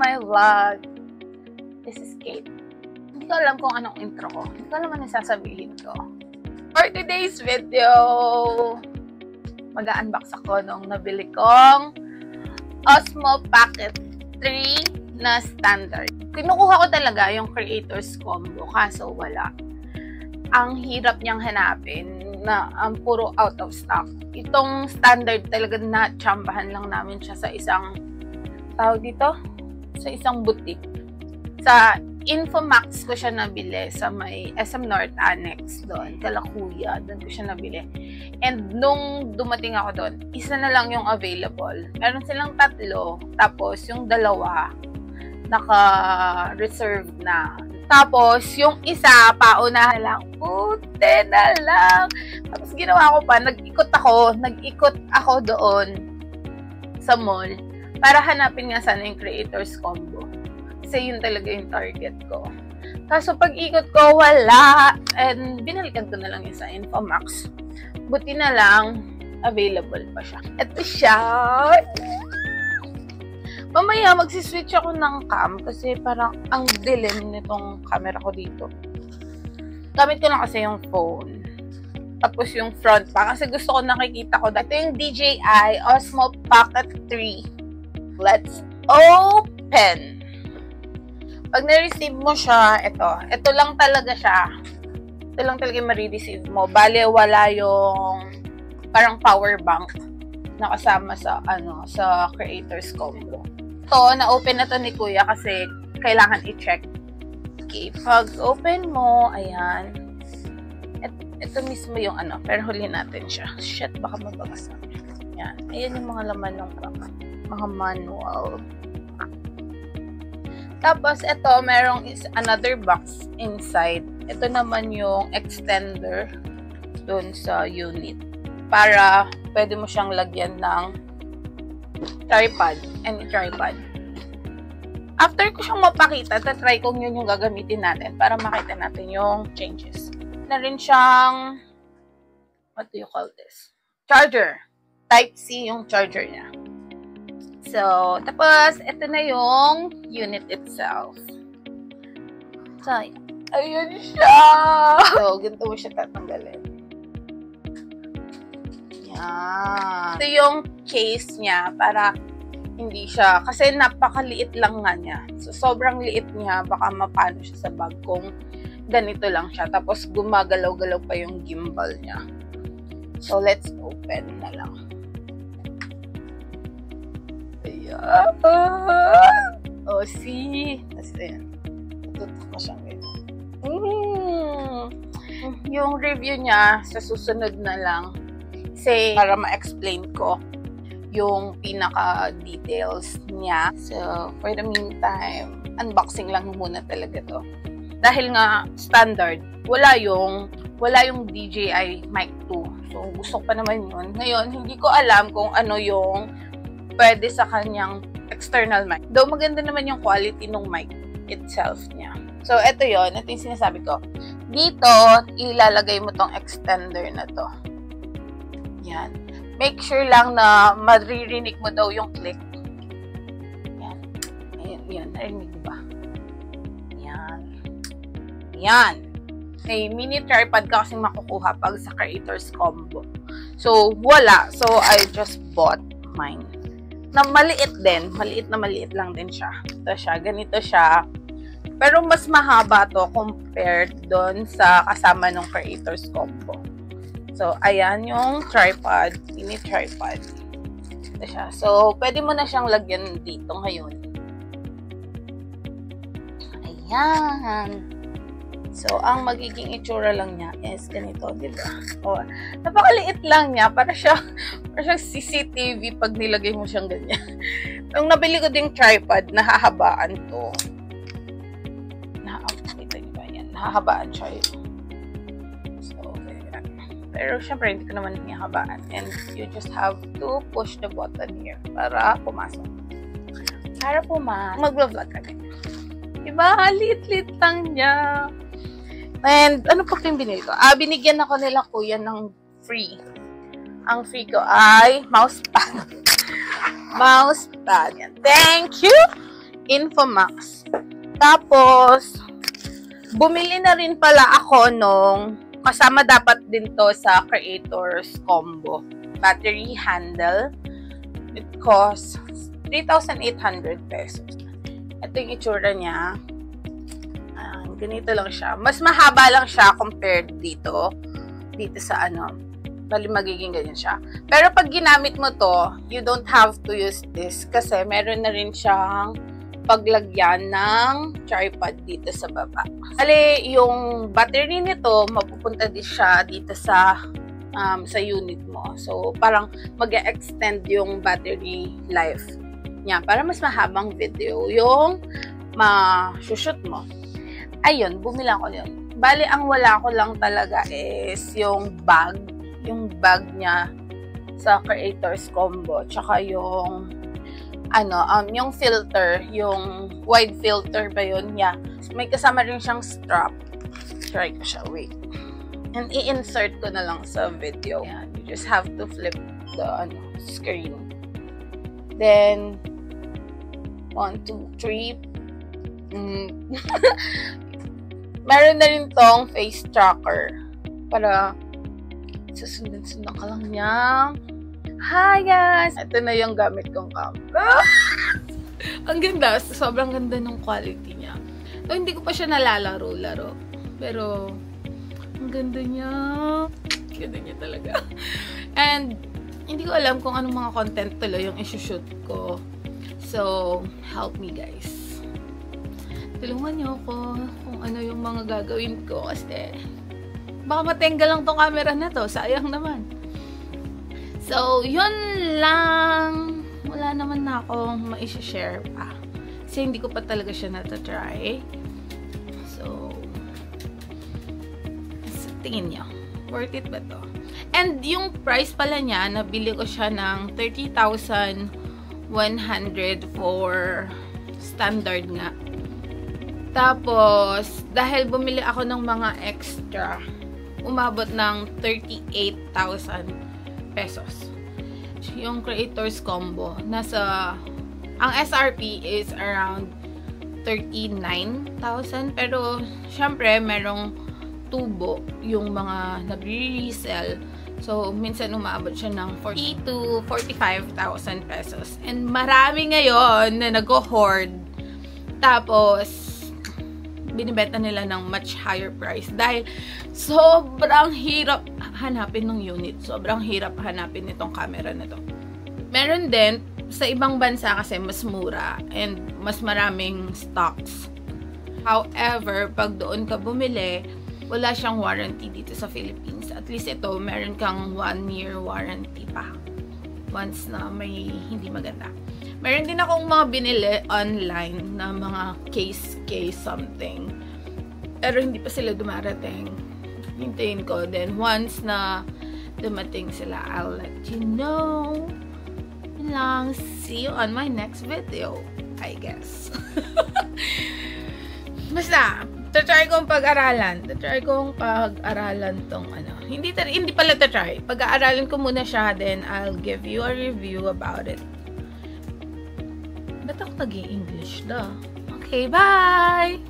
my vlog. This is Kate. Hindi ko alam kung anong intro ko. Hindi ko alam anong sasabihin ko. For today's video, mag-unbox ako nung nabili kong Osmo Pocket 3 na standard. Kinukuha ko talaga yung Creators Combo, kaso wala. Ang hirap niyang hanapin na puro out of stock. Itong standard talaga na tsambahan lang namin siya sa isang tawag dito, sa isang boutique. Sa Infomax ko siya nabili sa may SM North Annex doon, Kalakuya, doon ko siya nabili. And nung dumating ako doon, isa na lang yung available. Meron silang 3, tapos yung 2 naka-reserve na. Tapos yung isa, pauna na lang, puti na lang. Tapos ginawa ko pa, nag-ikot ako doon sa mall para hanapin nga sana yung Creators Combo. Kasi yun talaga yung target ko. Kaso pag-ikot ko, wala. And binalikan ko na lang yung sa Infomax. Buti na lang, available pa siya. Ito siya. Mamaya magsiswitch ako ng cam kasi parang ang dilim nitong camera ko dito. Gamit ko na kasi yung phone. Tapos yung front pa kasi gusto ko nakikita ko. Ito yung DJI Osmo Pocket 3. Let's open! Pag na-receive mo siya, ito lang talaga siya. Ito lang talaga yung ma-receive mo. Bale, wala yung parang power bank na kasama sa, sa Creators Combo. Ito, na-open na to ni Kuya kasi kailangan i-check. Okay, pag open mo, ayan. Ito mismo yung pero huli natin siya. Shit, baka mabagasan. Ayan. Ayan yung mga laman ng mga manual. Tapos, ito, merong another box inside. Ito naman yung extender dun sa unit. Para pwede mo siyang lagyan ng tripod. Any tripod. After ko siyang mapakita, tatry kong yun yung gagamitin natin para makita natin yung changes. Na rin siyang, what do you call this? Charger. Type-C yung charger niya. So, tapos, ito na yung unit itself. So, ayun siya! So, ganito mo siya tatanggalin. Yan. Ito yung case niya para hindi siya, kasi napakaliit lang nga niya. So, sobrang liit niya, baka mapano siya sa bag kung ganito lang siya. Tapos, gumagalaw-galaw pa yung gimbal niya. So, let's open na lang. Ayan. Oh, see? Tapos, ayan. Tututok ko siyang ganyan. Yung review niya, sa susunod na lang, kasi para ma-explain ko yung pinaka-details niya. So, for the meantime, unboxing lang muna talaga to. Dahil nga, standard, wala yung DJI Mic 2. So, gusto ko pa naman yun. Ngayon, hindi ko alam kung ano yung pwede sa kanyang external mic. Though, maganda naman yung quality ng mic itself niya. So, ito yon. Ito yung sinasabi ko. Dito, ilalagay mo tong extender na to. Yan. Make sure lang na maririnig mo daw yung click. Yan. Ayan, yan. Narinig ba? Yan. Yan. May mini tripod ka kasing makukuha pag sa Creators Combo. So, wala. So, I just bought mine. Na maliit din. Maliit lang din siya. Ito siya. Ganito siya. Pero mas mahaba to compared doon sa kasama ng Creators Combo. So, ayan yung tripod. Mini tripod. Ito siya. So, pwede mo na siyang lagyan dito ngayon. Ayan. So, ang magiging itsura lang niya is ganito, diba? O, napakaliit lang niya. Para siyang CCTV pag nilagay mo siyang ganyan. Nung nabili ko ding tripod, nahahabaan to. Nakita niyo ba yan? Nahahabaan siya yun. So, ayan. Pero, syempre, hindi ko naman hinahabaan. And you just have to push the button here para pumasok. Mag-vlog ka ganyan. Diba? Lit-lit lang niya. And, ano pa yung binili ko? Binigyan ako nila kuya ng free. Ang free ko ay mousepad. Mousepad. Yan. Thank you! Infomax. Tapos, bumili na rin pala ako nung kasama dapat din to sa Creators Combo. Battery handle. It costs 3,800 pesos. Ito yung itsura niya. Ganito lang siya. Mas mahaba lang siya compared dito sa bali magiging ganyan siya. Pero pag ginamit mo to, you don't have to use this kasi meron na rin siyang paglagyan ng tripod dito sa baba. Bali, yung battery nito, mapupunta din siya dito sa unit mo. So, parang mag-extend yung battery life niya para mas mahabang video yung ma-shoot mo. Ayun, bumili ako yun. Bali, ang wala ko lang talaga is yung bag niya sa Creators Combo, tsaka yung yung filter, yung wide filter ba yun? Yeah. May kasama rin siyang strap. Try ko siya, wait. And i-insert ko na lang sa video. Yeah, you just have to flip the screen. Then 1, 2, 3. Meron na rin tong face tracker para susundan-sundan ka lang niya. Hi guys! Ito na yung gamit kong camera. Ang ganda. Sobrang ganda ng quality niya. So, hindi ko pa siya nalalaro-laro. Pero, ang ganda niya. Ganda niya talaga. And, hindi ko alam kung anong mga content tuloy yung isushoot ko. So, help me guys. Tulungan niyo ako kung ano yung mga gagawin ko. Kasi, baka matengga lang tong camera na to. Sayang naman. So, yun lang. Wala naman na akong ma-share pa. Kasi hindi ko pa talaga siya natatry. So, tingin nyo. Worth it ba to? And yung price pala niya, nabili ko siya ng 30,100 for standard nga. Tapos, dahil bumili ako ng mga extra, umabot ng 38,000 pesos. Yung Creators Combo, ang SRP is around 39,000. Pero, syempre, merong tubo yung mga nagre-resell. So, minsan umabot siya ng 40,000 to 45,000 pesos. And marami ngayon na nag-hoard. Tapos, binibenta nila ng much higher price dahil sobrang hirap hanapin ng unit. Sobrang hirap hanapin nitong camera na to. Meron din sa ibang bansa kasi mas mura and mas maraming stocks. However, pag doon ka bumili, wala siyang warranty dito sa Philippines. At least ito, meron kang 1-year warranty pa. Once na may hindi maganda. Meron din akong mga binili online na mga case something. Pero hindi pa sila dumarating. Hintayin ko. Then, once na dumating sila, I'll let you know. Yun lang. See you on my next video, I guess. Basta, tatry kong pag-aralan. Tatry kong pag-aralan tong Hindi pala tatry. Pag-aaralan ko muna siya, then I'll give you a review about it. Ba't ako nag-i-English da? Okay, bye!